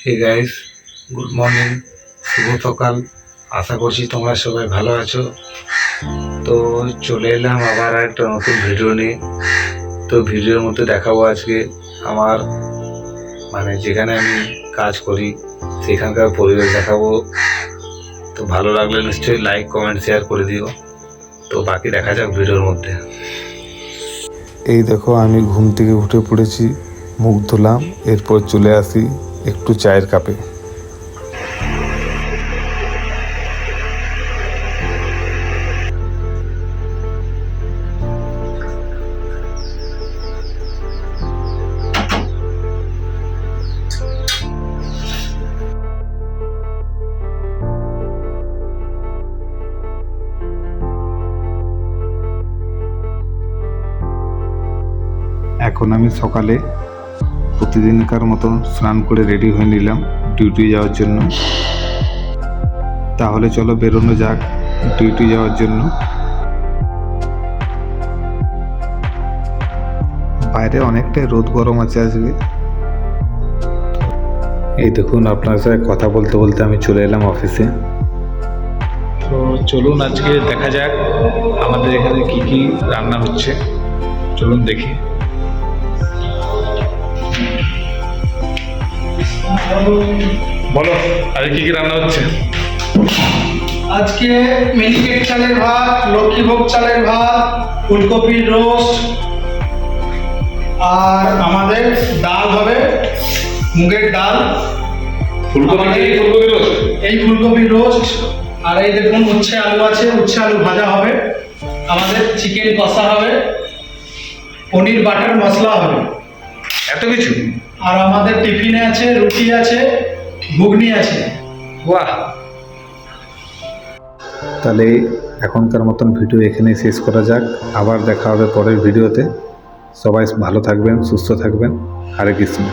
Hey guys, good morning, শুভ সকাল। আশা করছি তোমরা সবাই ভালো আছো। তো চলে এলাম আবার একটা নতুন ভিডিও নিয়ে। তো ভিডিওর মধ্যে দেখাবো আজকে আমার যেখানে আমি কাজ করি সেখানকার পরিবেশ দেখাবো। তো ভালো লাগলে নিশ্চয়ই লাইক কমেন্ট শেয়ার করে দিও। তো বাকি দেখা যাক ভিডিওর মধ্যে। এই দেখো, আমি ঘুম থেকে উঠে পড়েছি, মুখ ধুলাম, এরপর চলে আসি একটু চায়ের কাপে। এখন আমি সকালে প্রতিদিনকার মতো স্নান করে রেডি হয়ে নিলাম ডিউটি যাওয়ার জন্য। তাহলে চলো বেরোনো যাক ডিউটি যাওয়ার জন্য। বাইরে অনেকটাই রোদ গরম আছে আজকে। এই দেখুন, আপনার সাথে কথা বলতে বলতে আমি চলে এলাম অফিসে। তো চলুন আজকে দেখা যাক আমাদের এখানে কি কি রান্না হচ্ছে। চলুন দেখি। বলো, আরে কি কি রান্না হচ্ছে? আজকে মিনিকেট চালের ভাত, লক্ষ্মীভোগ চালের ভাত, ফুলকপির রোস্ট, আর আমাদের ডাল হবে মুগের ডাল। এই ফুলকপির রোস্ট, আর এই দেখুন উচ্ছে আলু আছে, উচ্ছে আলু ভাজা হবে। আমাদের চিকেন কষা হবে, পনির বাটার মশলা হবে। এত কিছু? আর আমাদের টিফিনে আছে রুটি আছে, ঘুগনি আছে। বাহ! তাহলে এখনকার মতন ভিডিও এখানেই শেষ করা যাক। আবার দেখা হবে পরের ভিডিওতে। সবাই ভালো থাকবেন, সুস্থ থাকবেন। হরে কৃষ্ণ।